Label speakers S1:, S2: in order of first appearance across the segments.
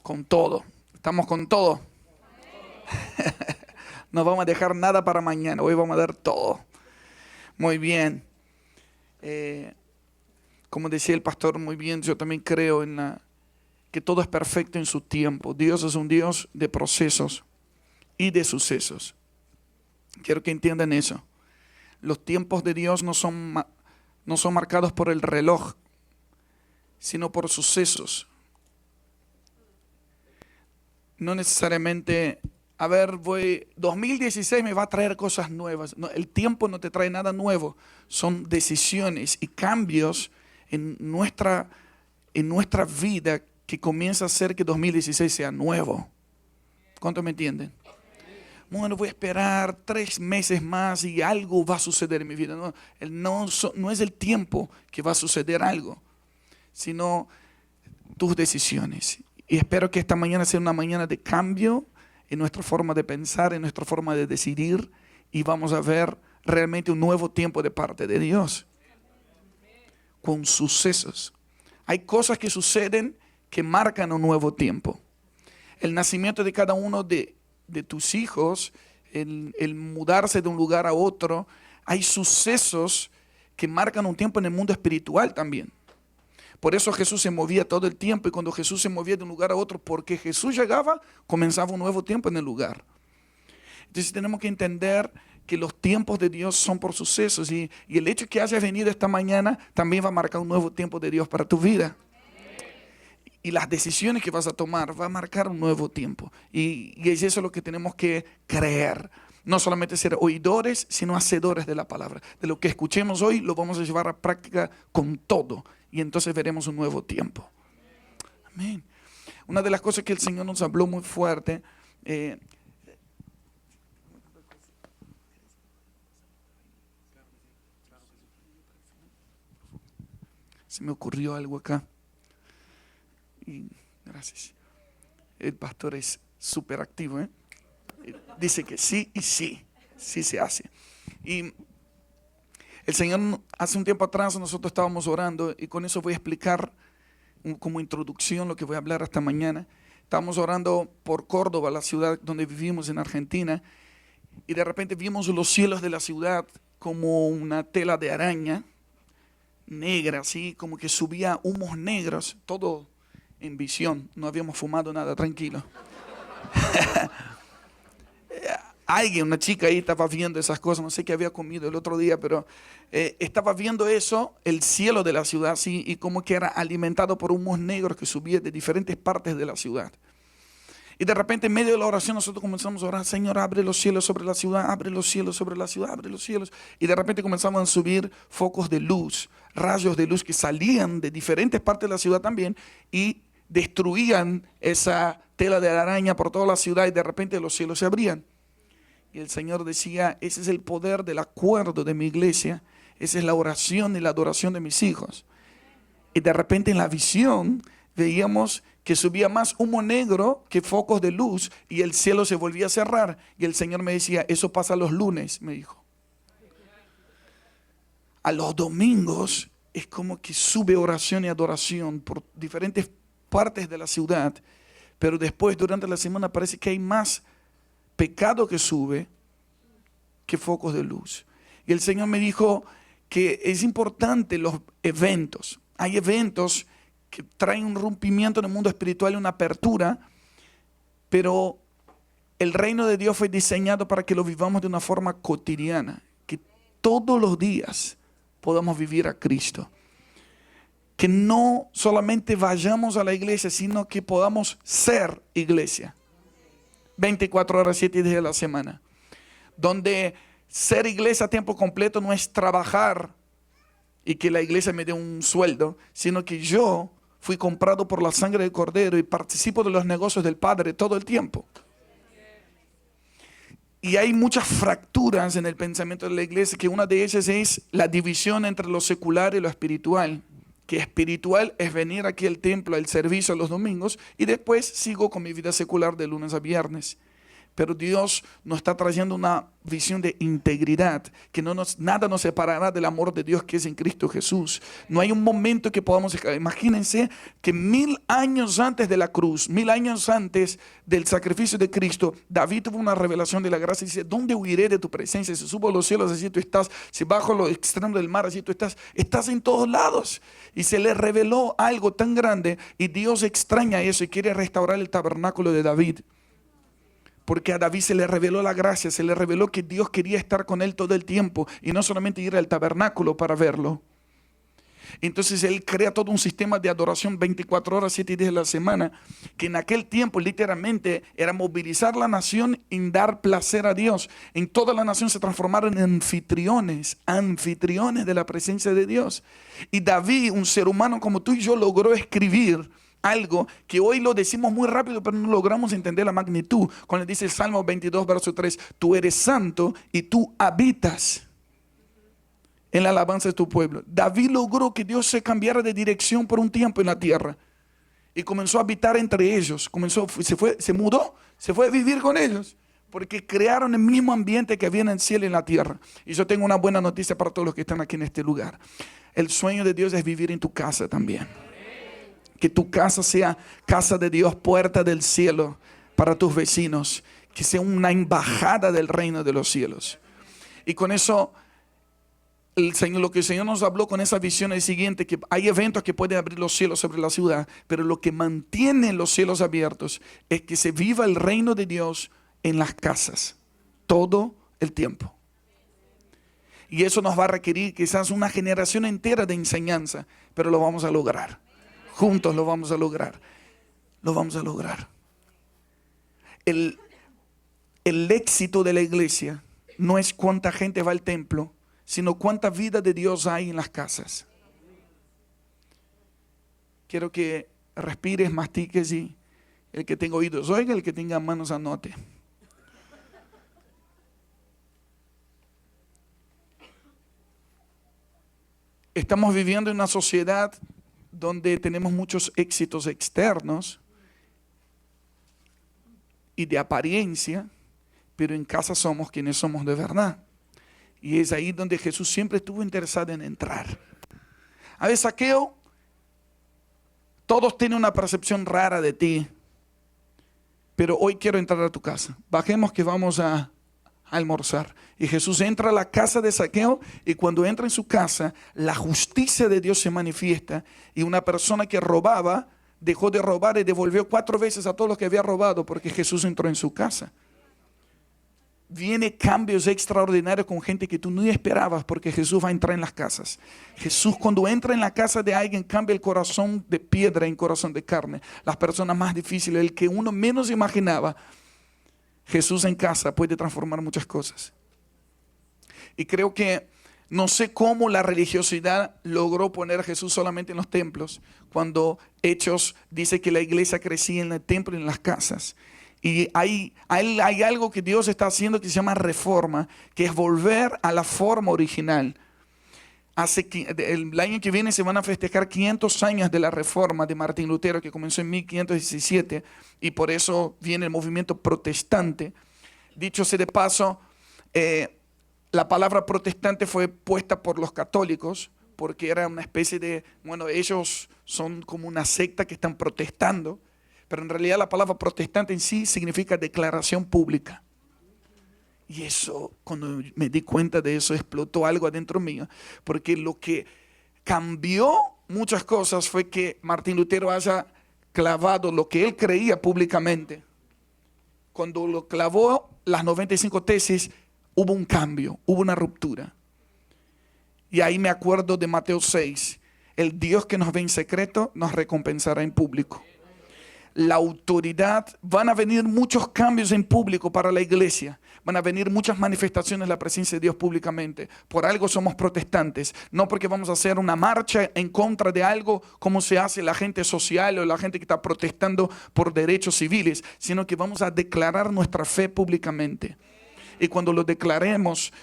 S1: Con todo. Estamos con todo. No vamos a dejar nada para mañana. Hoy vamos a dar todo. Muy bien. Como decía el pastor muy bien, yo también creo que todo es perfecto en su tiempo. Dios es un Dios de procesos y de sucesos. Quiero que entiendan eso. Los tiempos de Dios no son marcados por el reloj, sino por sucesos. No necesariamente, 2016 me va a traer cosas nuevas. No, el tiempo no te trae nada nuevo. Son decisiones y cambios en nuestra vida que comienza a hacer que 2016 sea nuevo. ¿Cuánto me entienden? Bueno, voy a esperar 3 meses más y algo va a suceder en mi vida. No es el tiempo que va a suceder algo, sino tus decisiones. Y espero que esta mañana sea una mañana de cambio en nuestra forma de pensar, en nuestra forma de decidir, y vamos a ver realmente un nuevo tiempo de parte de Dios, con sucesos. Hay cosas que suceden que marcan un nuevo tiempo. El nacimiento de cada uno de tus hijos, el mudarse de un lugar a otro, hay sucesos que marcan un tiempo en el mundo espiritual también. Por eso Jesús se movía todo el tiempo, y cuando Jesús se movía de un lugar a otro, porque Jesús llegaba, comenzaba un nuevo tiempo en el lugar. Entonces tenemos que entender que los tiempos de Dios son por sucesos, y el hecho que hayas venido esta mañana también va a marcar un nuevo tiempo de Dios para tu vida. Y las decisiones que vas a tomar va a marcar un nuevo tiempo. Y es eso lo que tenemos que creer. No solamente ser oidores, sino hacedores de la palabra. De lo que escuchemos hoy lo vamos a llevar a práctica con todo. Y entonces veremos un nuevo tiempo. Amén. Una de las cosas que el Señor nos habló muy fuerte. Se me ocurrió algo acá. Y gracias. El pastor es súper activo, ¿eh? Dice que sí y sí se hace. Y el Señor, hace un tiempo atrás nosotros estábamos orando, y con eso voy a explicar como introducción lo que voy a hablar hasta mañana. Estábamos orando por Córdoba, la ciudad donde vivimos en Argentina, y de repente vimos los cielos de la ciudad como una tela de araña negra, así como que subía humos negros, todo en visión. No habíamos fumado nada, tranquilo. Una chica ahí estaba viendo esas cosas, no sé qué había comido el otro día, pero estaba viendo eso, el cielo de la ciudad, ¿sí? Y como que era alimentado por humos negros que subían de diferentes partes de la ciudad. Y de repente en medio de la oración nosotros comenzamos a orar: Señor, abre los cielos sobre la ciudad, abre los cielos sobre la ciudad, abre los cielos. Y de repente comenzamos a subir focos de luz, rayos de luz que salían de diferentes partes de la ciudad también, y destruían esa tela de araña por toda la ciudad, y de repente los cielos se abrían. Y el Señor decía: ese es el poder del acuerdo de mi iglesia, esa es la oración y la adoración de mis hijos. Y de repente en la visión veíamos que subía más humo negro que focos de luz, y el cielo se volvía a cerrar. Y el Señor me decía: eso pasa los lunes, me dijo. A los domingos es como que sube oración y adoración por diferentes partes de la ciudad, pero después durante la semana parece que hay más pecado que sube que focos de luz. Y el Señor me dijo que es importante los eventos. Hay eventos que traen un rompimiento en el mundo espiritual y una apertura, pero el reino de Dios fue diseñado para que lo vivamos de una forma cotidiana, que todos los días podamos vivir a Cristo. Que no solamente vayamos a la iglesia, sino que podamos ser iglesia. 24 horas, 7 días de la semana. Donde ser iglesia a tiempo completo no es trabajar y que la iglesia me dé un sueldo, sino que yo fui comprado por la sangre del Cordero y participo de los negocios del Padre todo el tiempo. Y hay muchas fracturas en el pensamiento de la iglesia, que una de ellas es la división entre lo secular y lo espiritual. Que espiritual es venir aquí al templo, al servicio los domingos, y después sigo con mi vida secular de lunes a viernes. Pero Dios nos está trayendo una visión de integridad, que nada nos separará del amor de Dios que es en Cristo Jesús. No hay un momento que podamos, imagínense que 1000 años antes de la cruz, 1000 años antes del sacrificio de Cristo, David tuvo una revelación de la gracia y dice: ¿dónde huiré de tu presencia? Si subo a los cielos, allí tú estás. Si bajo los extremos del mar, allí tú estás. Estás en todos lados. Y se le reveló algo tan grande y Dios extraña eso y quiere restaurar el tabernáculo de David. Porque a David se le reveló la gracia, se le reveló que Dios quería estar con él todo el tiempo y no solamente ir al tabernáculo para verlo. Entonces él crea todo un sistema de adoración 24 horas, 7 días de la semana, que en aquel tiempo literalmente era movilizar la nación en dar placer a Dios. En toda la nación se transformaron en anfitriones de la presencia de Dios. Y David, un ser humano como tú y yo, logró escribir algo que hoy lo decimos muy rápido, pero no logramos entender la magnitud. Cuando dice el Salmo 22, verso 3, tú eres santo y tú habitas en la alabanza de tu pueblo. David logró que Dios se cambiara de dirección por un tiempo en la tierra y comenzó a habitar entre ellos. Se mudó, se fue a vivir con ellos, porque crearon el mismo ambiente que había en el cielo y en la tierra. Y yo tengo una buena noticia para todos los que están aquí en este lugar. El sueño de Dios es vivir en tu casa también. Que tu casa sea casa de Dios, puerta del cielo para tus vecinos. Que sea una embajada del reino de los cielos. Y con eso, lo que el Señor nos habló con esa visión es el siguiente: que hay eventos que pueden abrir los cielos sobre la ciudad, pero lo que mantiene los cielos abiertos es que se viva el reino de Dios en las casas todo el tiempo. Y eso nos va a requerir quizás una generación entera de enseñanza, pero lo vamos a lograr. Juntos lo vamos a lograr. Lo vamos a lograr. El éxito de la iglesia no es cuánta gente va al templo, sino cuánta vida de Dios hay en las casas. Quiero que respires, mastiques y el que tenga oídos oiga, el que tenga manos anote. Estamos viviendo en una sociedad donde tenemos muchos éxitos externos y de apariencia, pero en casa somos quienes somos de verdad. Y es ahí donde Jesús siempre estuvo interesado en entrar. A ver, Zaqueo, todos tienen una percepción rara de ti, pero hoy quiero entrar a tu casa. Bajemos que vamos a almorzar. Y Jesús entra a la casa de Zaqueo, y cuando entra en su casa, la justicia de Dios se manifiesta, y una persona que robaba dejó de robar y devolvió 4 veces a todos los que había robado, porque Jesús entró en su casa. Viene cambios extraordinarios con gente que tú no esperabas, porque Jesús va a entrar en las casas. Jesús, cuando entra en la casa de alguien, cambia el corazón de piedra en corazón de carne. Las personas más difíciles, el que uno menos imaginaba, Jesús en casa puede transformar muchas cosas. Y creo que no sé cómo la religiosidad logró poner a Jesús solamente en los templos, cuando Hechos dice que la iglesia crecía en el templo y en las casas. Y hay algo que Dios está haciendo que se llama reforma, que es volver a la forma original. El año que viene se van a festejar 500 años de la reforma de Martín Lutero, que comenzó en 1517, y por eso viene el movimiento protestante. Dicho sea de paso, la palabra protestante fue puesta por los católicos, porque era una especie de, ellos son como una secta que están protestando, pero en realidad la palabra protestante en sí significa declaración pública. Y eso, cuando me di cuenta de eso, explotó algo adentro mío, porque lo que cambió muchas cosas fue que Martín Lutero haya clavado lo que él creía públicamente. Cuando lo clavó, las 95 tesis, hubo un cambio, hubo una ruptura. Y ahí me acuerdo de Mateo 6, el Dios que nos ve en secreto nos recompensará en público. La autoridad, van a venir muchos cambios en público para la iglesia, van a venir muchas manifestaciones de la presencia de Dios públicamente. Por algo somos protestantes, no porque vamos a hacer una marcha en contra de algo como se hace la gente social o la gente que está protestando por derechos civiles, sino que vamos a declarar nuestra fe públicamente. Y cuando lo declaremos,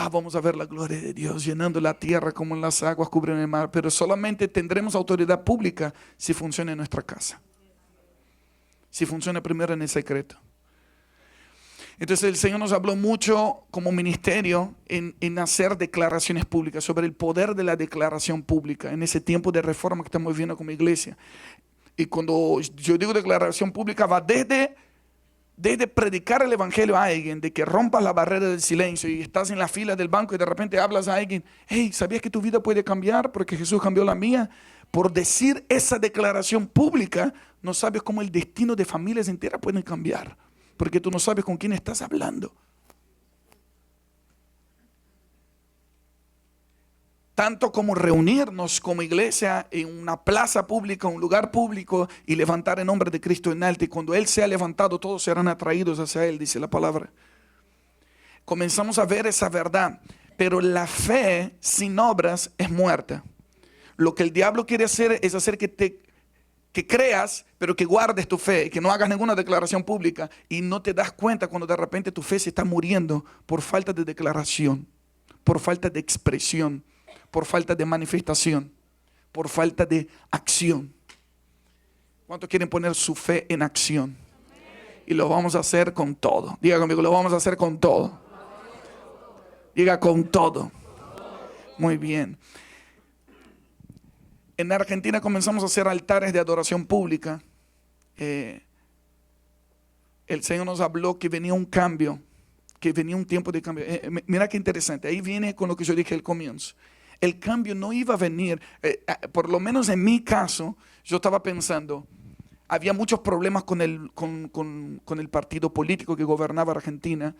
S1: vamos a ver la gloria de Dios llenando la tierra como las aguas cubren el mar, pero solamente tendremos autoridad pública si funciona en nuestra casa. Si funciona primero en el secreto. Entonces el Señor nos habló mucho como ministerio en hacer declaraciones públicas, sobre el poder de la declaración pública en ese tiempo de reforma que estamos viviendo como iglesia. Y cuando yo digo declaración pública, va desde predicar el evangelio a alguien, de que rompas la barrera del silencio y estás en la fila del banco y de repente hablas a alguien, hey, ¿sabías que tu vida puede cambiar porque Jesús cambió la mía? Por decir esa declaración pública, no sabes cómo el destino de familias enteras pueden cambiar, porque tú no sabes con quién estás hablando. Tanto como reunirnos como iglesia en una plaza pública, un lugar público, y levantar el nombre de Cristo en alto. Y cuando Él sea levantado, todos serán atraídos hacia Él, dice la palabra. Comenzamos a ver esa verdad. Pero la fe sin obras es muerta. Lo que el diablo quiere hacer es hacer que creas, pero que guardes tu fe, que no hagas ninguna declaración pública y no te das cuenta cuando de repente tu fe se está muriendo por falta de declaración, por falta de expresión, por falta de manifestación, por falta de acción. ¿Cuántos quieren poner su fe en acción? Y lo vamos a hacer con todo. Diga conmigo, lo vamos a hacer con todo. Diga con todo. Muy bien. En Argentina comenzamos a hacer altares de adoración pública. El Señor nos habló que venía un cambio, que venía un tiempo de cambio. Mira qué interesante, ahí viene con lo que yo dije al comienzo. El cambio no iba a venir, por lo menos en mi caso, yo estaba pensando, había muchos problemas con el partido político que gobernaba Argentina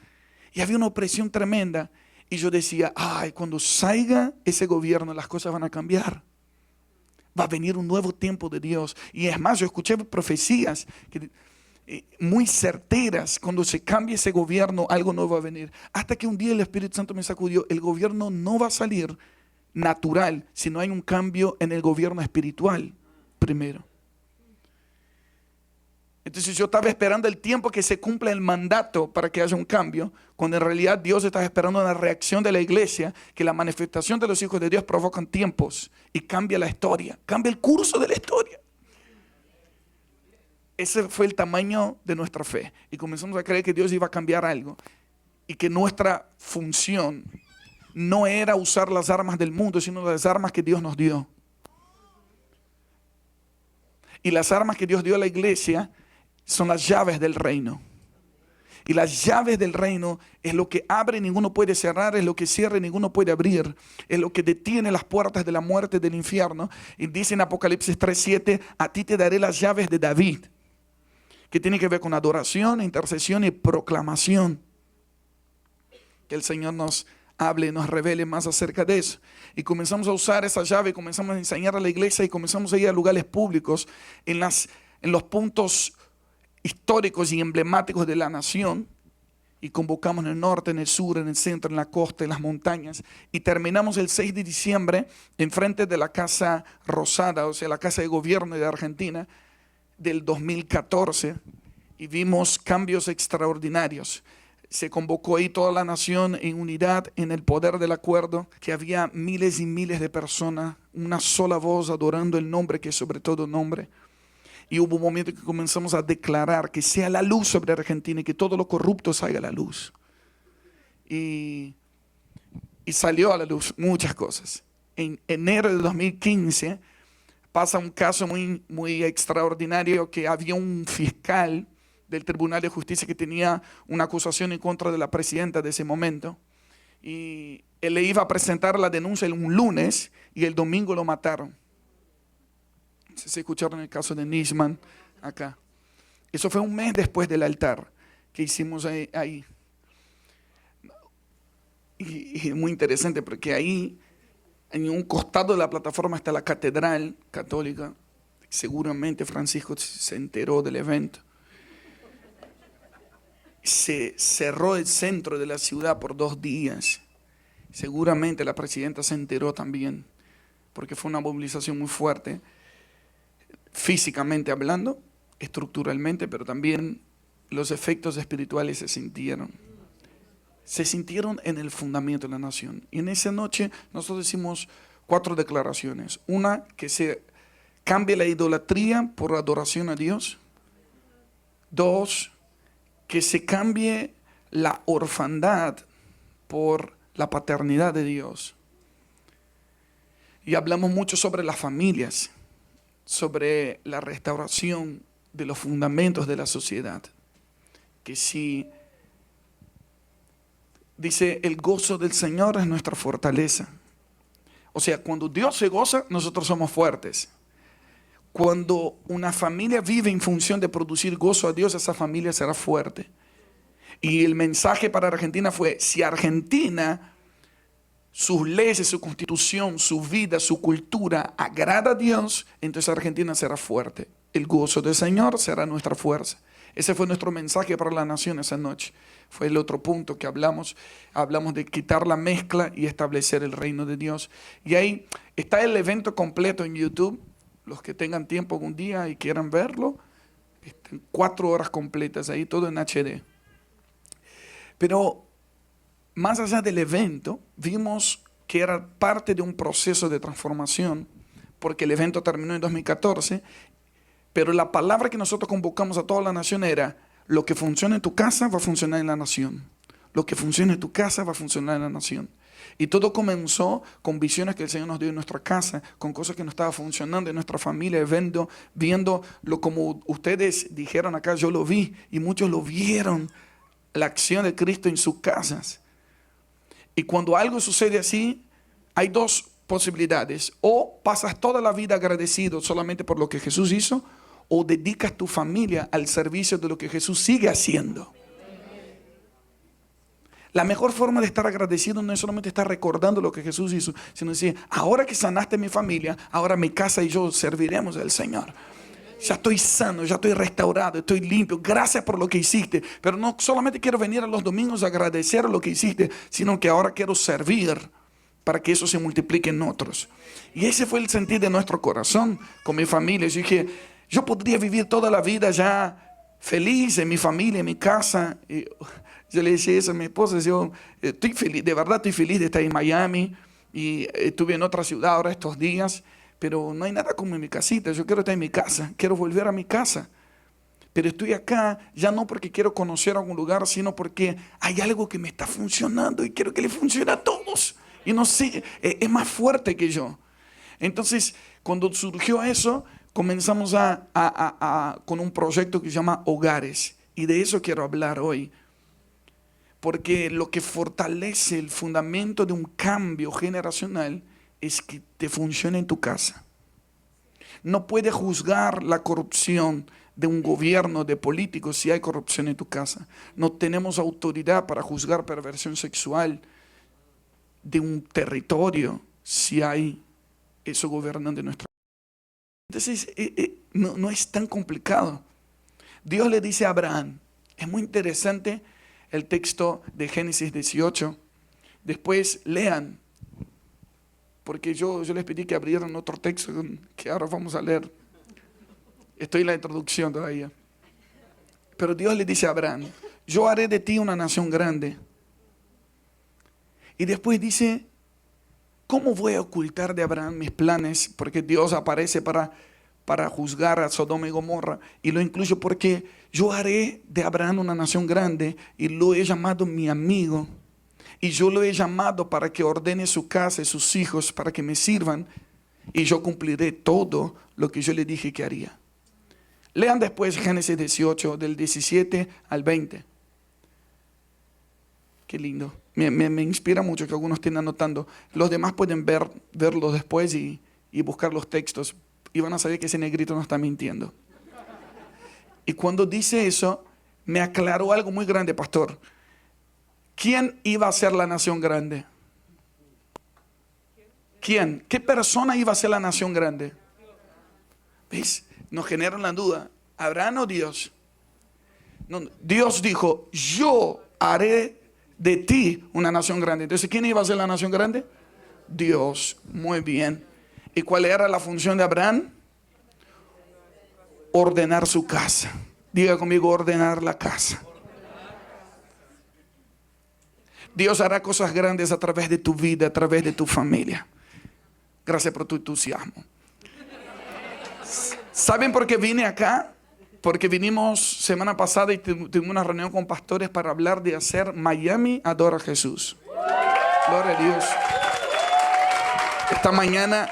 S1: y había una opresión tremenda. Y yo decía, ay, cuando salga ese gobierno las cosas van a cambiar. Va a venir un nuevo tiempo de Dios. Y es más, yo escuché profecías muy certeras. Cuando se cambie ese gobierno, algo nuevo va a venir. Hasta que un día el Espíritu Santo me sacudió. El gobierno no va a salir natural si no hay un cambio en el gobierno espiritual primero. Entonces yo estaba esperando el tiempo que se cumpla el mandato para que haya un cambio, cuando en realidad Dios estaba esperando una reacción de la iglesia, que la manifestación de los hijos de Dios provocan tiempos y cambia la historia, cambia el curso de la historia. Ese fue el tamaño de nuestra fe y comenzamos a creer que Dios iba a cambiar algo y que nuestra función no era usar las armas del mundo, sino las armas que Dios nos dio. Y las armas que Dios dio a la iglesia son las llaves del reino. Y las llaves del reino es lo que abre y ninguno puede cerrar, es lo que cierra y ninguno puede abrir, es lo que detiene las puertas de la muerte, del infierno. Y dice en Apocalipsis 3:7, a ti te daré las llaves de David, que tiene que ver con adoración, intercesión y proclamación. Que el Señor nos hable, nos revele más acerca de eso. Y comenzamos a usar esa llave, comenzamos a enseñar a la iglesia y comenzamos a ir a lugares públicos en los puntos históricos y emblemáticos de la nación, y convocamos en el norte, en el sur, en el centro, en la costa, en las montañas, y terminamos el 6 de diciembre enfrente de la Casa Rosada, o sea, la Casa de Gobierno de Argentina del 2014, y vimos cambios extraordinarios. Se convocó ahí toda la nación en unidad, en el poder del acuerdo, que había miles y miles de personas, una sola voz adorando el nombre que es sobre todo nombre. Y hubo un momento que comenzamos a declarar que sea la luz sobre Argentina y que todo lo corrupto salga a la luz. Y salió a la luz muchas cosas. En enero de 2015 pasa un caso muy, muy extraordinario, que había un fiscal del Tribunal de Justicia que tenía una acusación en contra de la presidenta de ese momento. Y él le iba a presentar la denuncia un lunes y el domingo lo mataron. Se escucharon el caso de Nisman acá. Eso fue un mes después del altar que hicimos ahí. Y muy interesante porque ahí, en un costado de la plataforma, está la catedral católica. Seguramente Francisco se enteró del evento. Se cerró el centro de la ciudad por 2 días. Seguramente la presidenta se enteró también, porque fue una movilización muy fuerte. Físicamente hablando, estructuralmente, pero también los efectos espirituales se sintieron. Se sintieron en el fundamento de la nación. Y en esa noche nosotros hicimos 4 declaraciones. Una, que se cambie la idolatría por adoración a Dios. 2, que se cambie la orfandad por la paternidad de Dios. Y hablamos mucho sobre las familias, sobre la restauración de los fundamentos de la sociedad. Que si dice, el gozo del Señor es nuestra fortaleza. O sea, cuando Dios se goza, nosotros somos fuertes. Cuando una familia vive en función de producir gozo a Dios, esa familia será fuerte. Y el mensaje para Argentina fue, si Argentina, sus leyes, su constitución, su vida, su cultura agrada a Dios, entonces Argentina será fuerte. El gozo del Señor será nuestra fuerza. Ese fue nuestro mensaje para la nación esa noche. Fue el otro punto que hablamos. Hablamos de quitar la mezcla y establecer el reino de Dios. Y ahí está el evento completo en YouTube. Los que tengan tiempo algún día y quieran verlo, 4 horas completas ahí, todo en HD. Pero más allá del evento, vimos que era parte de un proceso de transformación, porque el evento terminó en 2014, pero la palabra que nosotros convocamos a toda la nación era, lo que funciona en tu casa va a funcionar en la nación. Lo que funciona en tu casa va a funcionar en la nación. Y todo comenzó con visiones que el Señor nos dio en nuestra casa, con cosas que no estaban funcionando en nuestra familia, viéndolo como ustedes dijeron acá, yo lo vi, y muchos lo vieron, la acción de Cristo en sus casas. Y cuando algo sucede así, hay 2 posibilidades. O pasas toda la vida agradecido solamente por lo que Jesús hizo, o dedicas tu familia al servicio de lo que Jesús sigue haciendo. La mejor forma de estar agradecido no es solamente estar recordando lo que Jesús hizo, sino decir, ahora que sanaste mi familia, ahora mi casa y yo serviremos al Señor. Ya estoy sano, ya estoy restaurado, estoy limpio. Gracias por lo que hiciste. Pero no solamente quiero venir a los domingos a agradecer lo que hiciste, sino que ahora quiero servir para que eso se multiplique en otros. Y ese fue el sentir de nuestro corazón con mi familia. Yo dije, yo podría vivir toda la vida ya feliz en mi familia, en mi casa. Y yo le decía eso a mi esposa, yo estoy feliz, de verdad estoy feliz de estar en Miami. Y estuve en otra ciudad ahora estos días. Pero no hay nada como en mi casita. Yo quiero estar en mi casa, quiero volver a mi casa. Pero estoy acá ya no porque quiero conocer algún lugar, sino porque hay algo que me está funcionando y quiero que le funcione a todos. Y no sé, es más fuerte que yo. Entonces, cuando surgió eso, comenzamos con un proyecto que se llama Hogares. Y de eso quiero hablar hoy. Porque lo que fortalece el fundamento de un cambio generacional es que te funcione en tu casa. No puedes juzgar la corrupción de un gobierno, de políticos, si hay corrupción en tu casa. No tenemos autoridad para juzgar perversión sexual de un territorio si hay eso gobernando en nuestra casa. Entonces, no es tan complicado. Dios le dice a Abraham, es muy interesante el texto de Génesis 18. Después lean, porque yo les pedí que abrieran otro texto que ahora vamos a leer. Estoy en la introducción todavía. Pero Dios le dice a Abraham, yo haré de ti una nación grande. Y después dice, ¿cómo voy a ocultar de Abraham mis planes? Porque Dios aparece para juzgar a Sodoma y Gomorra. Y lo incluyo porque yo haré de Abraham una nación grande y lo he llamado mi amigo. Y yo lo he llamado para que ordene su casa y sus hijos para que me sirvan. Y yo cumpliré todo lo que yo le dije que haría. Lean después Génesis 18, del 17 al 20. Qué lindo. Me inspira mucho que algunos estén anotando. Los demás pueden verlo después y buscar los textos. Y van a saber que ese negrito no está mintiendo. Y cuando dice eso, me aclaró algo muy grande, pastor. ¿Quién iba a ser la nación grande? ¿Quién? ¿Qué persona iba a ser la nación grande? ¿Ves? Nos generan la duda. ¿Abraham o Dios? No, Dios dijo, yo haré de ti una nación grande. Entonces, ¿quién iba a ser la nación grande? Dios. Muy bien. ¿Y cuál era la función de Abraham? Ordenar su casa. Diga conmigo, ordenar la casa. Dios hará cosas grandes a través de tu vida, a través de tu familia. Gracias por tu entusiasmo. ¿Saben por qué vine acá? Porque vinimos semana pasada y tuvimos una reunión con pastores para hablar de hacer Miami Adora a Jesús. Gloria a Dios. Esta mañana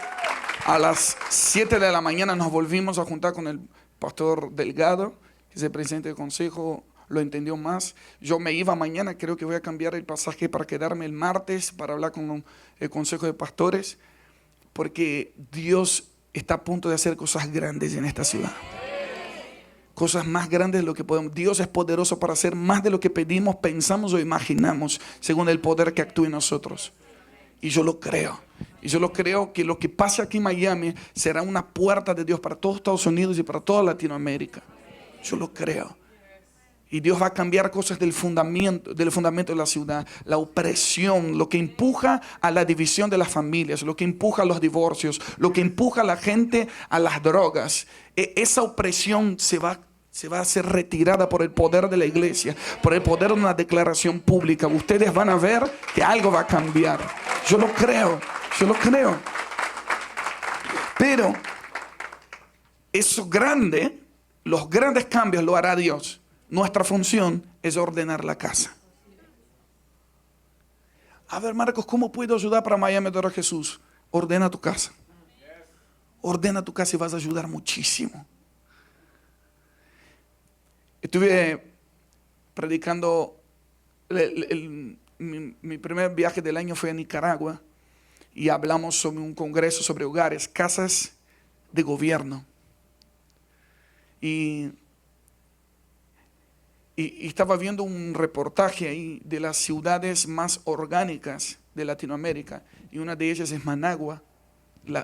S1: a las 7 de la mañana nos volvimos a juntar con el pastor Delgado, que es el presidente del consejo, lo entendió más. Yo me iba mañana, creo que voy a cambiar el pasaje para quedarme el martes para hablar con el consejo de pastores, porque Dios está a punto de hacer cosas grandes en esta ciudad. Cosas más grandes de lo que podemos. Dios es poderoso para hacer más de lo que pedimos, pensamos o imaginamos, según el poder que actúe en nosotros. Y yo lo creo. Y yo lo creo que lo que pase aquí en Miami será una puerta de Dios para todos Estados Unidos y para toda Latinoamérica. Yo lo creo. Y Dios va a cambiar cosas del fundamento de la ciudad. La opresión, lo que empuja a la división de las familias, lo que empuja a los divorcios, lo que empuja a la gente a las drogas. Esa opresión se va a ser retirada por el poder de la iglesia, por el poder de una declaración pública. Ustedes van a ver que algo va a cambiar. Yo lo creo. Pero los grandes cambios lo hará Dios. Nuestra función es ordenar la casa. A ver, Marcos, ¿cómo puedo ayudar para Miami Adora a Jesús? Ordena tu casa. Ordena tu casa y vas a ayudar muchísimo. Estuve predicando, mi primer viaje del año fue a Nicaragua y hablamos sobre un congreso sobre hogares, casas de gobierno. Y estaba viendo un reportaje ahí de las ciudades más orgánicas de Latinoamérica. Y una de ellas es Managua.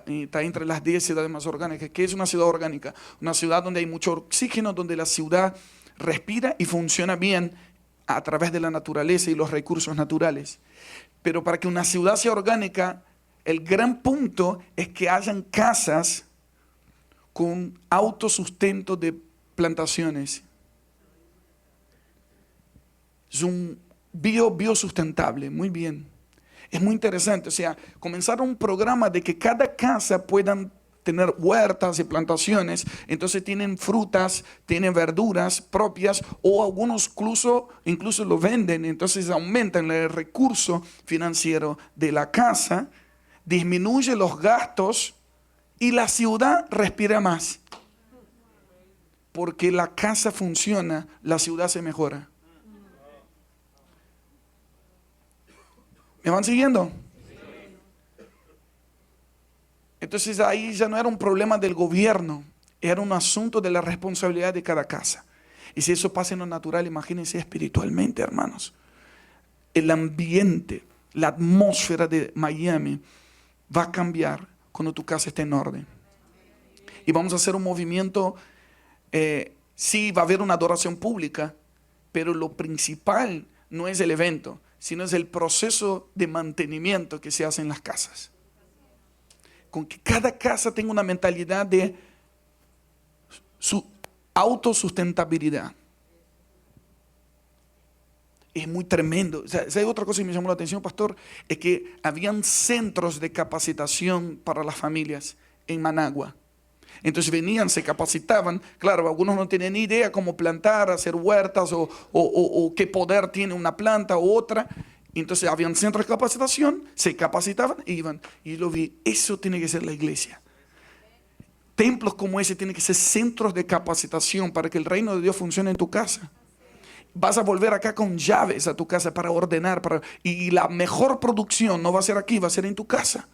S1: Está entre las 10 ciudades más orgánicas. ¿Qué es una ciudad orgánica? Una ciudad donde hay mucho oxígeno, donde la ciudad respira y funciona bien a través de la naturaleza y los recursos naturales. Pero para que una ciudad sea orgánica, el gran punto es que hayan casas con autosustento de plantaciones. Es un biosustentable, muy bien. Es muy interesante, o sea, comenzar un programa de que cada casa puedan tener huertas y plantaciones, entonces tienen frutas, tienen verduras propias o algunos incluso lo venden, entonces aumentan el recurso financiero de la casa, disminuye los gastos y la ciudad respira más. Porque la casa funciona, la ciudad se mejora. ¿Me van siguiendo? Entonces ahí ya no era un problema del gobierno, era un asunto de la responsabilidad de cada casa. Y si eso pasa en lo natural, imagínense espiritualmente, hermanos. El ambiente, la atmósfera de Miami va a cambiar cuando tu casa esté en orden. Y vamos a hacer un movimiento, sí va a haber una adoración pública, pero lo principal no es el evento, sino es el proceso de mantenimiento que se hace en las casas. Con que cada casa tenga una mentalidad de su autosustentabilidad. Es muy tremendo. O sea, hay otra cosa que me llamó la atención, pastor, es que habían centros de capacitación para las familias en Managua. Entonces venían, se capacitaban. Claro, algunos no tienen ni idea cómo plantar, hacer huertas o qué poder tiene una planta u otra. Entonces habían centros de capacitación, se capacitaban e iban. Y lo vi, eso tiene que ser la iglesia. Templos como ese tienen que ser centros de capacitación para que el reino de Dios funcione en tu casa. Vas a volver acá con llaves a tu casa para ordenar. Y la mejor producción no va a ser aquí, va a ser en tu casa.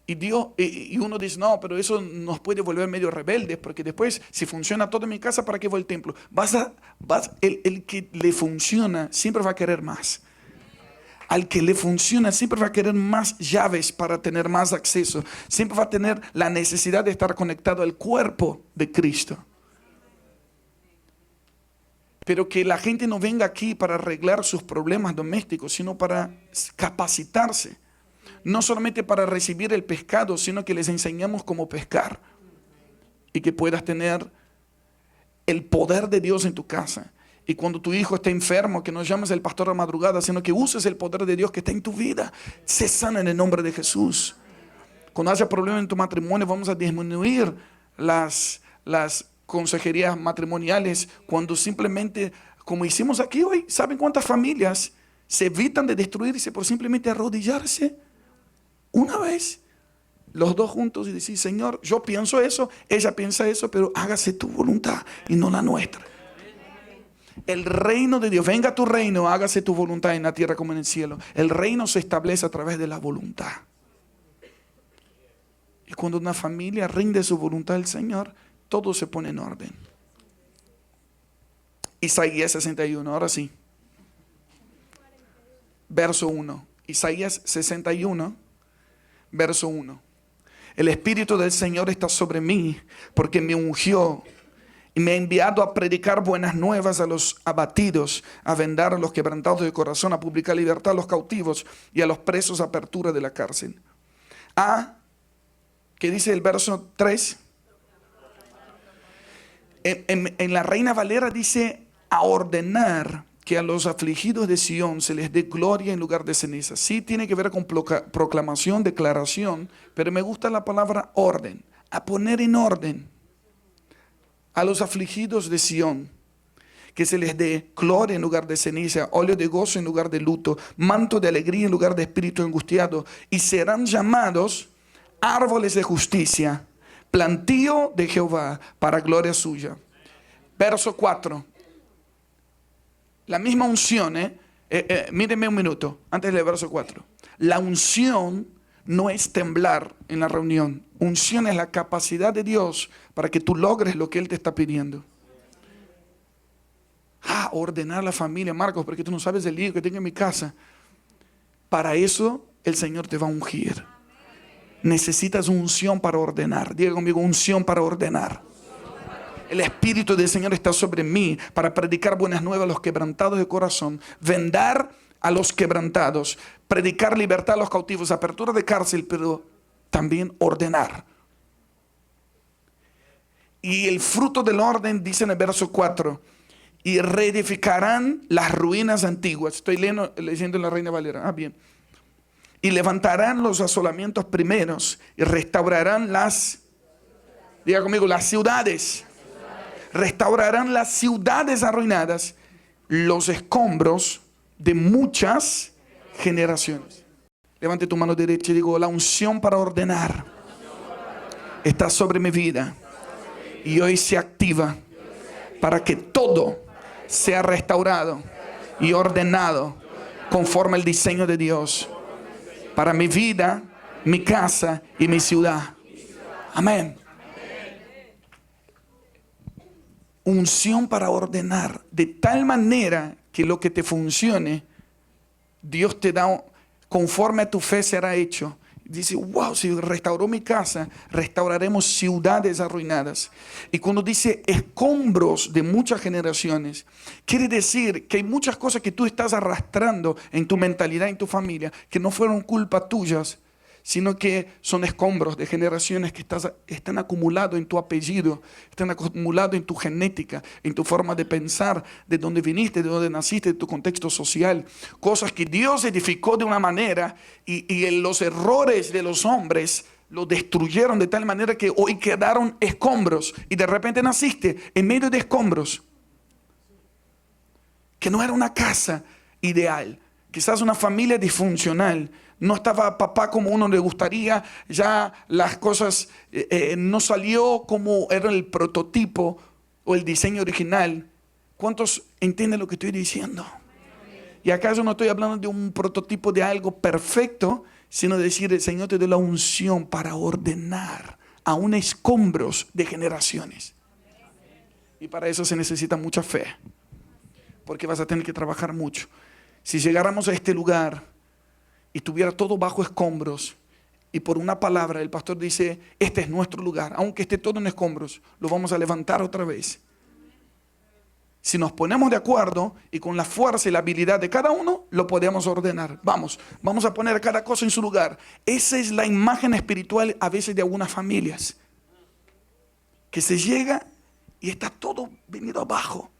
S1: Y uno dice, no, pero eso nos puede volver medio rebeldes, porque después, si funciona todo en mi casa, ¿para qué voy al templo? El que le funciona siempre va a querer más. Al que le funciona siempre va a querer más llaves para tener más acceso. Siempre va a tener la necesidad de estar conectado al cuerpo de Cristo. Pero que la gente no venga aquí para arreglar sus problemas domésticos, sino para capacitarse. No solamente para recibir el pescado, sino que les enseñamos cómo pescar. Y que puedas tener el poder de Dios en tu casa. Y cuando tu hijo esté enfermo, que no llames al pastor a madrugada, sino que uses el poder de Dios que está en tu vida. Se sana en el nombre de Jesús. Cuando haya problemas en tu matrimonio, vamos a disminuir las las consejerías matrimoniales cuando simplemente, como hicimos aquí hoy, ¿saben cuántas familias se evitan de destruirse por simplemente arrodillarse una vez? Los dos juntos y decir, Señor, yo pienso eso, ella piensa eso, pero hágase tu voluntad y no la nuestra. El reino de Dios, venga tu reino, hágase tu voluntad en la tierra como en el cielo. El reino se establece a través de la voluntad. Y cuando una familia rinde su voluntad al Señor, todo se pone en orden. Isaías 61, ahora sí. Verso 1. Isaías 61, verso 1. El Espíritu del Señor está sobre mí, porque me ungió y me ha enviado a predicar buenas nuevas a los abatidos, a vendar a los quebrantados de corazón, a publicar libertad a los cautivos y a los presos apertura de la cárcel. ¿Qué dice el verso 3? En la Reina Valera dice, a ordenar que a los afligidos de Sión se les dé gloria en lugar de ceniza. Sí tiene que ver con proclamación, declaración, pero me gusta la palabra orden, a poner en orden a los afligidos de Sión, que se les dé gloria en lugar de ceniza, óleo de gozo en lugar de luto, manto de alegría en lugar de espíritu angustiado, y serán llamados árboles de justicia, plantío de Jehová para gloria suya. Verso 4. La misma unción, mírenme un minuto, antes del verso 4. La unción no es temblar en la reunión. Unción es la capacidad de Dios para que tú logres lo que Él te está pidiendo. Ordenar la familia, Marcos, porque tú no sabes el lío que tengo en mi casa. Para eso el Señor te va a ungir. Necesitas unción para ordenar. Diga conmigo, unción para ordenar. El Espíritu del Señor está sobre mí para predicar buenas nuevas a los quebrantados de corazón, vendar a los quebrantados, predicar libertad a los cautivos, apertura de cárcel, pero también ordenar. Y el fruto del orden dice en el verso 4, y reedificarán las ruinas antiguas. Estoy leyendo en la Reina Valera. Bien. Y levantarán los asolamientos primeros y restaurarán diga conmigo, las ciudades. Restaurarán las ciudades arruinadas, los escombros de muchas generaciones. Levante tu mano derecha y digo, la unción para ordenar está sobre mi vida y hoy se activa para que todo sea restaurado y ordenado conforme al diseño de Dios para mi vida, mi casa y mi ciudad. Amén. Unción para ordenar de tal manera que lo que te funcione, Dios te da conforme a tu fe será hecho. Dice, wow, si restauró mi casa, restauraremos ciudades arruinadas. Y cuando dice escombros de muchas generaciones, quiere decir que hay muchas cosas que tú estás arrastrando en tu mentalidad, en tu familia, que no fueron culpa tuyas, sino que son escombros de generaciones que están acumulados en tu apellido, están acumulados en tu genética, en tu forma de pensar, de dónde viniste, de dónde naciste, de tu contexto social. Cosas que Dios edificó de una manera y los errores de los hombres lo destruyeron de tal manera que hoy quedaron escombros. Y de repente naciste en medio de escombros, que no era una casa ideal, quizás una familia disfuncional. No estaba papá como uno le gustaría, ya las cosas no salió como era el prototipo o el diseño original. ¿Cuántos entienden lo que estoy diciendo? Y acaso no estoy hablando de un prototipo de algo perfecto, sino de decir, el Señor te dio la unción para ordenar aún escombros de generaciones. Y para eso se necesita mucha fe, porque vas a tener que trabajar mucho. Si llegáramos a este lugar y estuviera todo bajo escombros, y por una palabra el pastor dice, este es nuestro lugar, aunque esté todo en escombros, lo vamos a levantar otra vez. Si nos ponemos de acuerdo y con la fuerza y la habilidad de cada uno, lo podemos ordenar. Vamos a poner cada cosa en su lugar. Esa es la imagen espiritual a veces de algunas familias, que se llega y está todo venido abajo,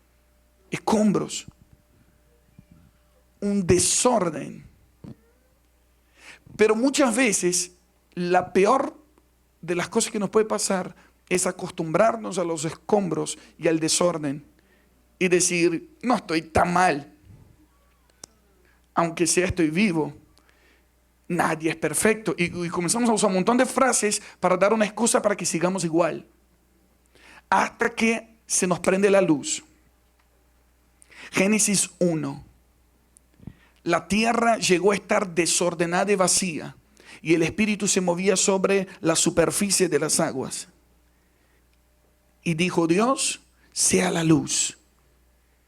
S1: escombros, un desorden. Pero muchas veces la peor de las cosas que nos puede pasar es acostumbrarnos a los escombros y al desorden y decir, no estoy tan mal, aunque sea estoy vivo. Nadie es perfecto. Y comenzamos a usar un montón de frases para dar una excusa para que sigamos igual. Hasta que se nos prende la luz. Génesis 1. La tierra llegó a estar desordenada y vacía, y el Espíritu se movía sobre la superficie de las aguas. Y dijo Dios, sea la luz.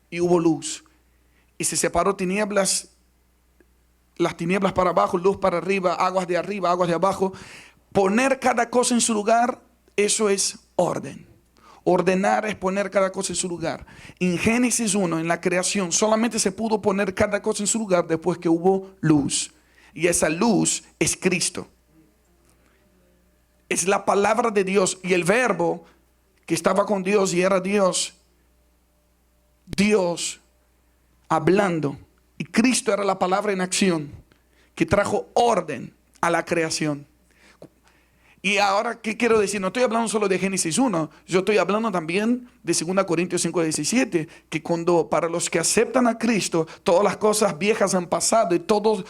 S1: Y hubo luz. Y se separó tinieblas, las tinieblas para abajo, luz para arriba, aguas de abajo. Poner cada cosa en su lugar, eso es orden. Ordenar es poner cada cosa en su lugar. En Génesis 1, en la creación, solamente se pudo poner cada cosa en su lugar después que hubo luz. Y esa luz es Cristo. Es la palabra de Dios. Y el verbo que estaba con Dios y era Dios. Dios hablando. Y Cristo era la palabra en acción que trajo orden a la creación. Y ahora, ¿qué quiero decir? No estoy hablando solo de Génesis 1, yo estoy hablando también de 2 Corintios 5:17, que cuando para los que aceptan a Cristo, todas las cosas viejas han pasado y todo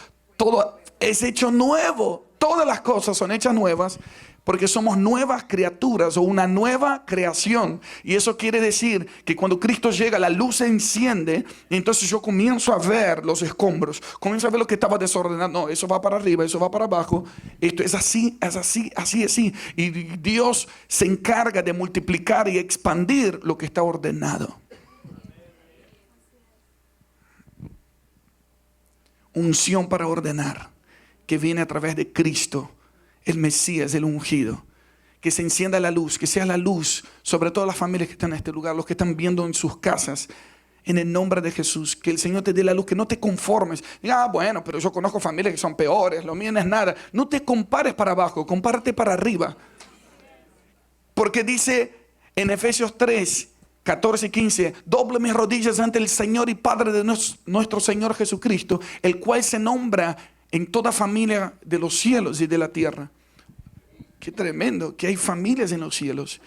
S1: es hecho nuevo. Todas las cosas son hechas nuevas porque somos nuevas criaturas o una nueva creación. Y eso quiere decir que cuando Cristo llega, la luz se enciende y entonces yo comienzo a ver los escombros, comienzo a ver lo que estaba desordenado. No, eso va para arriba, eso va para abajo. Esto es así, es así, así, así. Y Dios se encarga de multiplicar y expandir lo que está ordenado. Unción para ordenar, que viene a través de Cristo, el Mesías, el ungido. Que se encienda la luz, que sea la luz sobre todas las familias que están en este lugar, los que están viendo en sus casas, en el nombre de Jesús. Que el Señor te dé la luz, que no te conformes. Bueno, pero yo conozco familias que son peores, lo mío no es nada. No te compares para abajo, compárate para arriba. Porque dice en Efesios 3, 14 y 15, doble mis rodillas ante el Señor y Padre de nuestro Señor Jesucristo, el cual se nombra en toda familia de los cielos y de la tierra. Qué tremendo, que hay familias en los cielos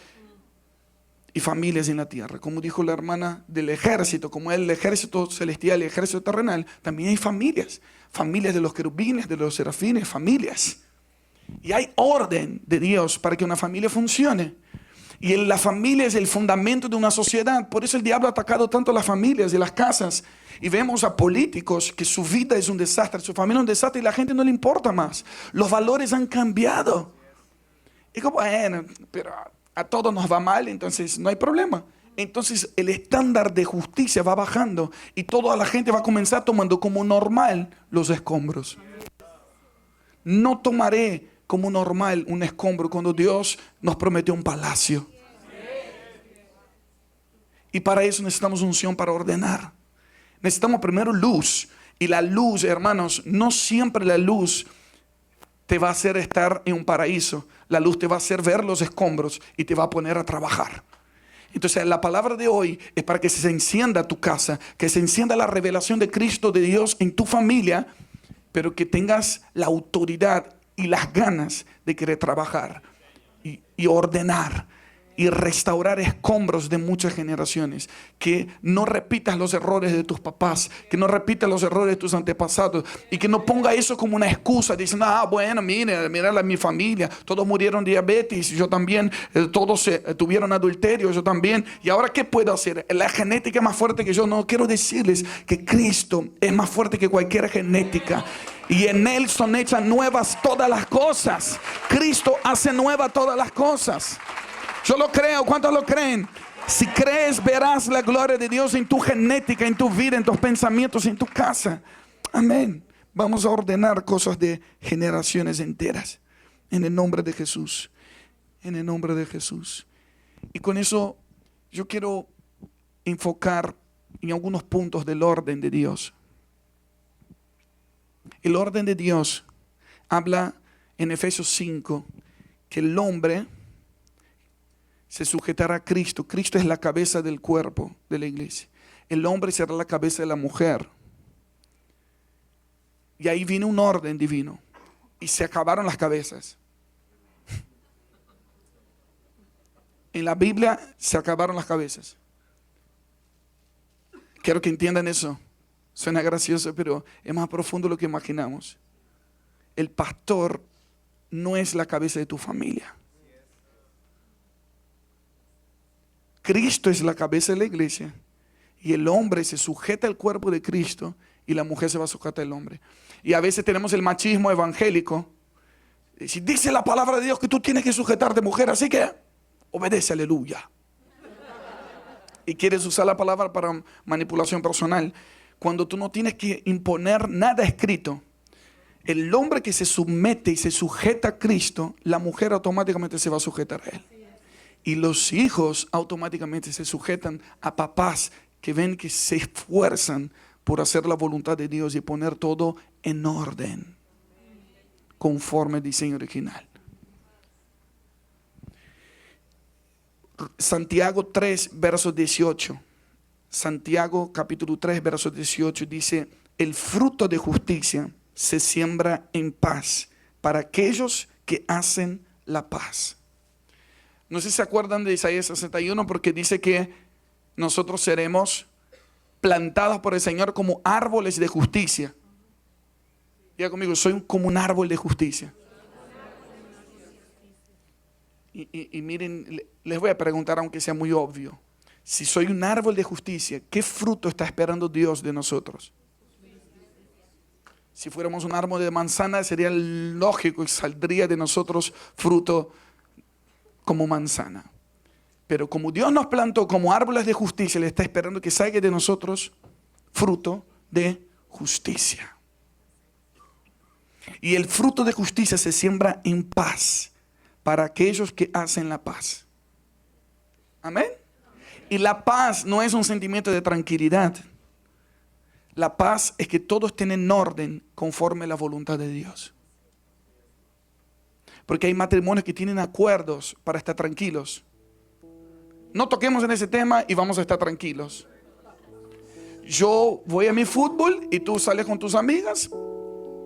S1: y familias en la tierra. Como dijo la hermana del ejército, como es el ejército celestial y el ejército terrenal, también hay familias. Familias de los querubines, de los serafines, familias. Y hay orden de Dios para que una familia funcione. Y la familia es el fundamento de una sociedad. Por eso el diablo ha atacado tanto a las familias y las casas. Y vemos a políticos que su vida es un desastre, su familia es un desastre y la gente no le importa más. Los valores han cambiado. Y como, bueno, pero a todos nos va mal, entonces no hay problema. Entonces el estándar de justicia va bajando y toda la gente va a comenzar tomando como normal los escombros. No tomaré como normal un escombro cuando Dios nos prometió un palacio. Y para eso necesitamos unción para ordenar. Necesitamos primero luz. Y la luz, hermanos, no siempre la luz te va a hacer estar en un paraíso. La luz te va a hacer ver los escombros y te va a poner a trabajar. Entonces la palabra de hoy es para que se encienda tu casa, que se encienda la revelación de Cristo, de Dios en tu familia, pero que tengas la autoridad y las ganas de querer trabajar y ordenar y restaurar escombros de muchas generaciones. Que no repitas los errores de tus papás, que no repitas los errores de tus antepasados y que no ponga eso como una excusa diciendo, bueno, mira mi familia, todos murieron de diabetes, yo también, todos tuvieron adulterio, yo también, y ahora ¿qué puedo hacer? La genética es más fuerte que yo. No, quiero decirles que Cristo es más fuerte que cualquier genética. Y en Él son hechas nuevas todas las cosas. Cristo hace nuevas todas las cosas. Yo lo creo. ¿Cuántos lo creen? Si crees, verás la gloria de Dios en tu genética, en tu vida, en tus pensamientos, en tu casa. Amén. Vamos a ordenar cosas de generaciones enteras. En el nombre de Jesús. En el nombre de Jesús. Y con eso yo quiero enfocar en algunos puntos del orden de Dios. El orden de Dios habla en Efesios 5 que el hombre se sujetará a Cristo. Cristo es la cabeza del cuerpo de la iglesia. El hombre será la cabeza de la mujer. Y ahí viene un orden divino. Y se acabaron las cabezas. En la Biblia se acabaron las cabezas. Quiero que entiendan eso. Suena gracioso, pero es más profundo de lo que imaginamos. El pastor no es la cabeza de tu familia. Cristo es la cabeza de la iglesia. Y el hombre se sujeta al cuerpo de Cristo y la mujer se va a sujetar al hombre. Y a veces tenemos el machismo evangélico. Si dice la palabra de Dios que tú tienes que sujetarte, mujer, así que obedece, aleluya. Y quieres usar la palabra para manipulación personal. Cuando tú no tienes que imponer nada escrito. El hombre que se somete y se sujeta a Cristo, la mujer automáticamente se va a sujetar a él. Y los hijos automáticamente se sujetan a papás que ven que se esfuerzan por hacer la voluntad de Dios y poner todo en orden, conforme al diseño original. Santiago 3, verso 18. Santiago capítulo 3, verso 18 dice: el fruto de justicia se siembra en paz para aquellos que hacen la paz. No sé si se acuerdan de Isaías 61, porque dice que nosotros seremos plantados por el Señor como árboles de justicia. Diga conmigo, soy como un árbol de justicia. Y miren, les voy a preguntar, aunque sea muy obvio. Si soy un árbol de justicia, ¿qué fruto está esperando Dios de nosotros? Si fuéramos un árbol de manzana, sería lógico y saldría de nosotros fruto como manzana. Pero como Dios nos plantó como árboles de justicia, le está esperando que salga de nosotros fruto de justicia. Y el fruto de justicia se siembra en paz para aquellos que hacen la paz. Amén. Y la paz no es un sentimiento de tranquilidad. La paz es que todos tienen orden conforme a la voluntad de Dios. Porque hay matrimonios que tienen acuerdos para estar tranquilos. No toquemos en ese tema y vamos a estar tranquilos. Yo voy a mi fútbol y tú sales con tus amigas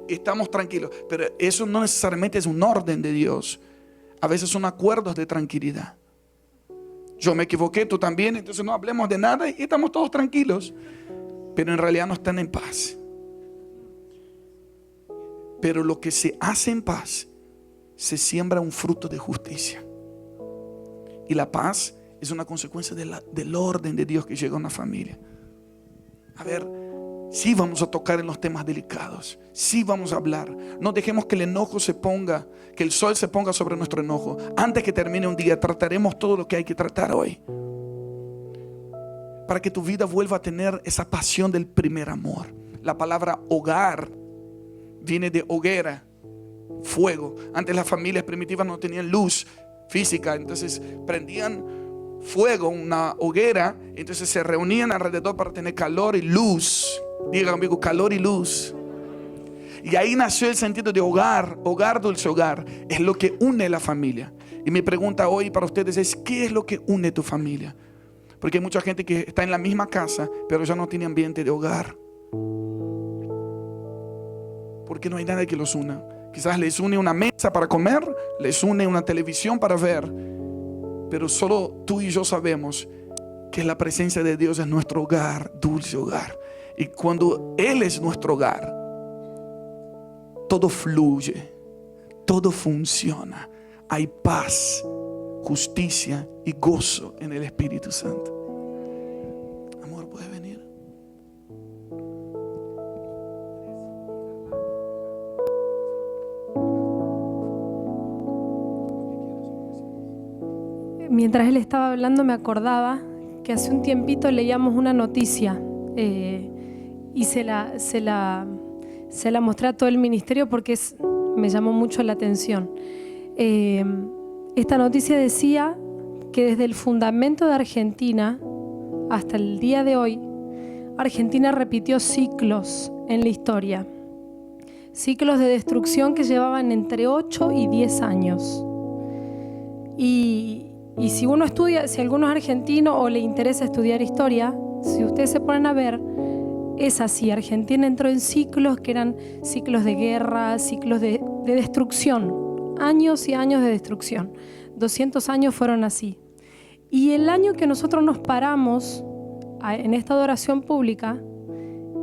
S1: y estamos tranquilos. Pero eso no necesariamente es un orden de Dios. A veces son acuerdos de tranquilidad. Yo me equivoqué, tú también, entonces no hablemos de nada y estamos todos tranquilos. Pero en realidad no están en paz. Pero lo que se hace en paz, se siembra un fruto de justicia. Y la paz es una consecuencia del orden de Dios que llega a una familia. A ver, sí vamos a tocar en los temas delicados. Sí vamos a hablar. No dejemos que el enojo se ponga, que el sol se ponga sobre nuestro enojo. Antes que termine un día, trataremos todo lo que hay que tratar hoy. Para que tu vida vuelva a tener esa pasión del primer amor. La palabra hogar viene de hoguera, fuego. Antes las familias primitivas no tenían luz física, entonces prendían fuego, una hoguera, entonces se reunían alrededor para tener calor y luz. Diga conmigo, calor y luz. Y ahí nació el sentido de hogar, hogar, dulce hogar. Es lo que une la familia. Y mi pregunta hoy para ustedes es: ¿qué es lo que une tu familia? Porque hay mucha gente que está en la misma casa, pero ya no tiene ambiente de hogar. Porque no hay nada que los una. Quizás les une una mesa para comer, les une una televisión para ver. Pero solo tú y yo sabemos que la presencia de Dios es nuestro hogar, dulce hogar. Y cuando Él es nuestro hogar, todo fluye, todo funciona. Hay paz, justicia y gozo en el Espíritu Santo. Amor, ¿puedes venir?
S2: Mientras él estaba hablando me acordaba que hace un tiempito leíamos una noticia y se la mostré a todo el ministerio porque me llamó mucho la atención. Esta noticia decía que desde el fundamento de Argentina hasta el día de hoy, Argentina repitió ciclos en la historia. Ciclos de destrucción que llevaban entre 8 y 10 años. Y si uno estudia, si alguno es argentino o le interesa estudiar historia, si ustedes se ponen a ver, es así. Argentina entró en ciclos que eran ciclos de guerra, ciclos de destrucción. Años y años de destrucción. 200 años fueron así. Y el año que nosotros nos paramos en esta adoración pública,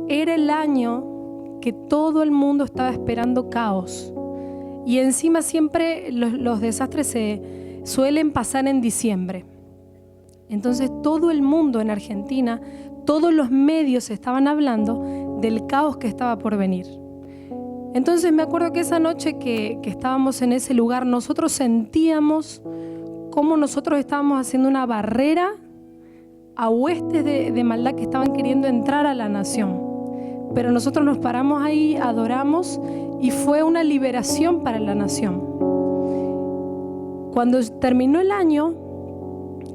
S2: era el año que todo el mundo estaba esperando caos. Y encima siempre los desastres se suelen pasar en diciembre. Entonces todo el mundo en Argentina, todos los medios estaban hablando del caos que estaba por venir. Entonces me acuerdo que esa noche que estábamos en ese lugar, nosotros sentíamos cómo nosotros estábamos haciendo una barrera a huestes de maldad que estaban queriendo entrar a la nación. Pero nosotros nos paramos ahí, adoramos y fue una liberación para la nación. Cuando terminó el año,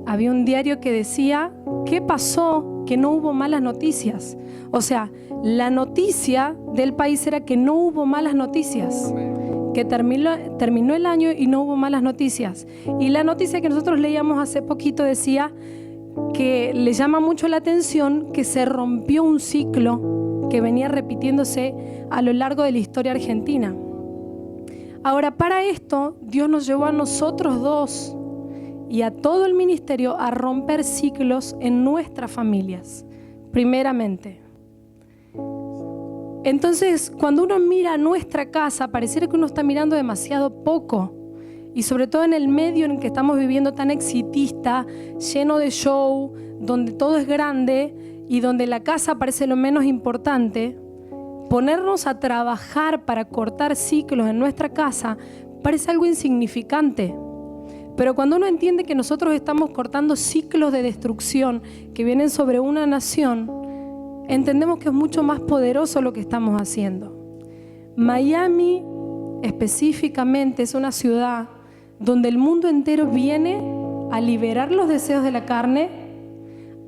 S2: había un diario que decía, ¿qué pasó? Que no hubo malas noticias. O sea, la noticia del país era que no hubo malas noticias. Que terminó el año y no hubo malas noticias. Y la noticia que nosotros leíamos hace poquito decía que le llama mucho la atención que se rompió un ciclo que venía repitiéndose a lo largo de la historia argentina. Ahora, para esto, Dios nos llevó a nosotros dos y a todo el ministerio a romper ciclos en nuestras familias, primeramente. Entonces, cuando uno mira nuestra casa, pareciera que uno está mirando demasiado poco. Y sobre todo en el medio en que estamos viviendo tan exitista, lleno de show, donde todo es grande y donde la casa parece lo menos importante, ponernos a trabajar para cortar ciclos en nuestra casa parece algo insignificante. Pero cuando uno entiende que nosotros estamos cortando ciclos de destrucción que vienen sobre una nación, entendemos que es mucho más poderoso lo que estamos haciendo. Miami específicamente es una ciudad donde el mundo entero viene a liberar los deseos de la carne,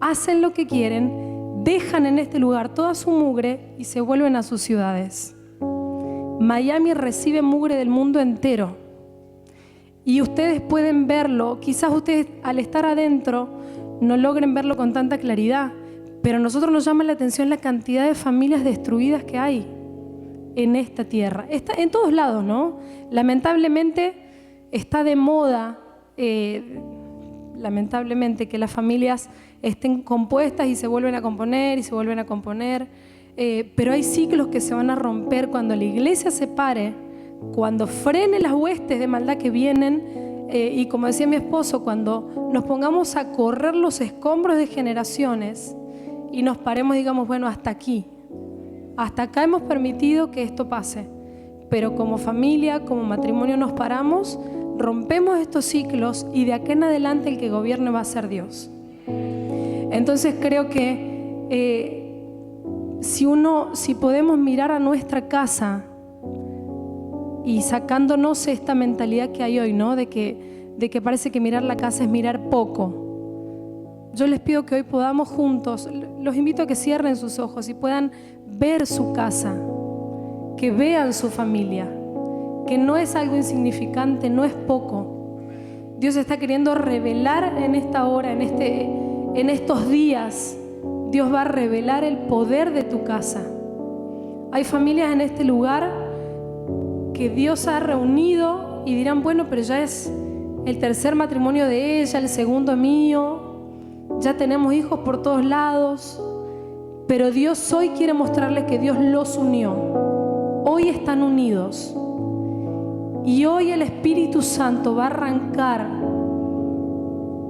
S2: hacen lo que quieren, dejan en este lugar toda su mugre y se vuelven a sus ciudades. Miami recibe mugre del mundo entero y ustedes pueden verlo. Quizás ustedes al estar adentro no logren verlo con tanta claridad, pero a nosotros nos llama la atención la cantidad de familias destruidas que hay en esta tierra. Está en todos lados, ¿no? Lamentablemente está de moda, lamentablemente, que las familias estén compuestas y se vuelven a componer y se vuelven a componer, pero hay ciclos que se van a romper cuando la iglesia se pare, cuando frene las huestes de maldad que vienen, y como decía mi esposo, cuando nos pongamos a correr los escombros de generaciones y nos paremos y digamos, bueno, hasta aquí, hasta acá hemos permitido que esto pase, pero como familia, como matrimonio nos paramos, rompemos estos ciclos y de acá en adelante el que gobierne va a ser Dios. Entonces creo que si podemos mirar a nuestra casa y sacándonos esta mentalidad que hay hoy, ¿no? De que parece que mirar la casa es mirar poco. Yo les pido que hoy podamos juntos, los invito a que cierren sus ojos y puedan ver su casa, que vean su familia, que no es algo insignificante, no es poco. Dios está queriendo revelar en esta hora, en estos días, Dios va a revelar el poder de tu casa. Hay familias en este lugar que Dios ha reunido y dirán, bueno, pero ya es el tercer matrimonio de ella, el segundo mío, ya tenemos hijos por todos lados, pero Dios hoy quiere mostrarles que Dios los unió. Hoy están unidos y hoy el Espíritu Santo va a arrancar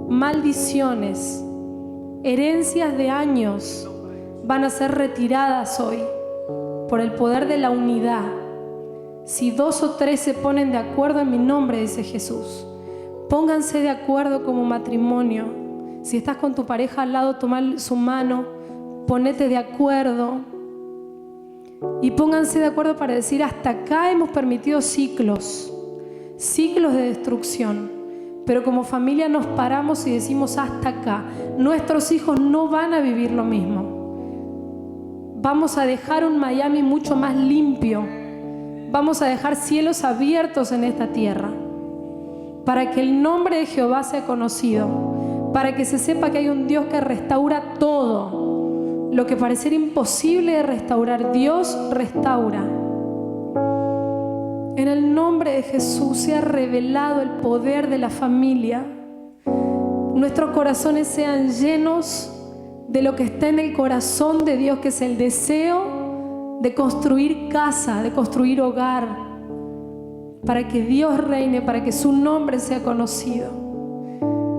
S2: maldiciones, herencias de años van a ser retiradas hoy por el poder de la unidad. Si 2 o 3 se ponen de acuerdo en mi nombre, dice Jesús, pónganse de acuerdo como matrimonio. Si estás con tu pareja al lado, toma su mano, ponete de acuerdo y pónganse de acuerdo para decir, hasta acá hemos permitido ciclos de destrucción, pero como familia nos paramos y decimos, hasta acá. Nuestros hijos no van a vivir lo mismo. Vamos a dejar un Miami mucho más limpio. Vamos a dejar cielos abiertos en esta tierra para que el nombre de Jehová sea conocido, para que se sepa que hay un Dios que restaura todo. Lo que pareciera imposible de restaurar, Dios restaura. En el nombre de Jesús se ha revelado el poder de la familia. nuestros corazones sean llenos de lo que está en el corazón de Dios, que es el deseo de construir casa, de construir hogar, para que Dios reine, para que su nombre sea conocido.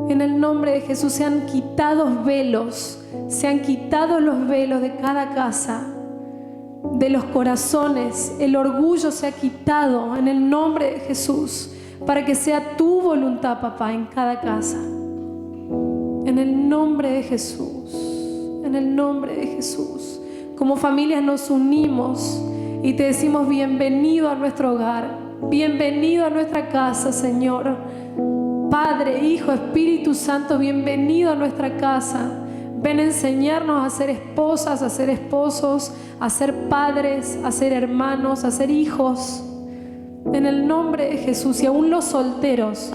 S2: En el nombre de Jesús sean quitados velos, sean quitados los velos de cada casa, de los corazones. El orgullo se ha quitado en el nombre de Jesús, para que sea tu voluntad, papá, en cada casa. En el nombre de Jesús, en el nombre de Jesús. Como familias nos unimos y te decimos bienvenido a nuestro hogar, bienvenido a nuestra casa, Señor. Padre, Hijo, Espíritu Santo, bienvenido a nuestra casa. Ven a enseñarnos a ser esposas, a ser esposos, a ser padres, a ser hermanos, a ser hijos. En el nombre de Jesús. Y aún los solteros,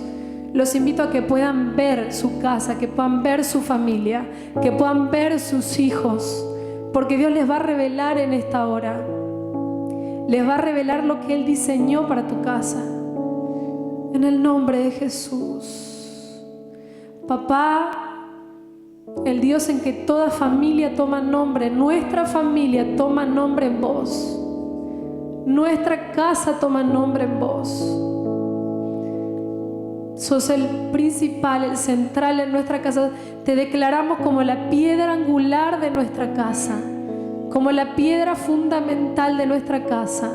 S2: los invito a que puedan ver su casa, que puedan ver su familia, que puedan ver sus hijos, porque Dios les va a revelar en esta hora. Les va a revelar lo que Él diseñó para tu casa. En el nombre de Jesús. Papá, el Dios en que toda familia toma nombre, nuestra familia toma nombre en vos. Nuestra casa toma nombre en vos. Sos el principal, el central en nuestra casa. Te declaramos como la piedra angular de nuestra casa, como la piedra fundamental de nuestra casa.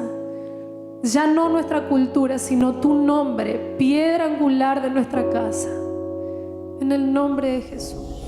S2: Ya no nuestra cultura, sino tu nombre, piedra angular de nuestra casa. En el nombre de Jesús.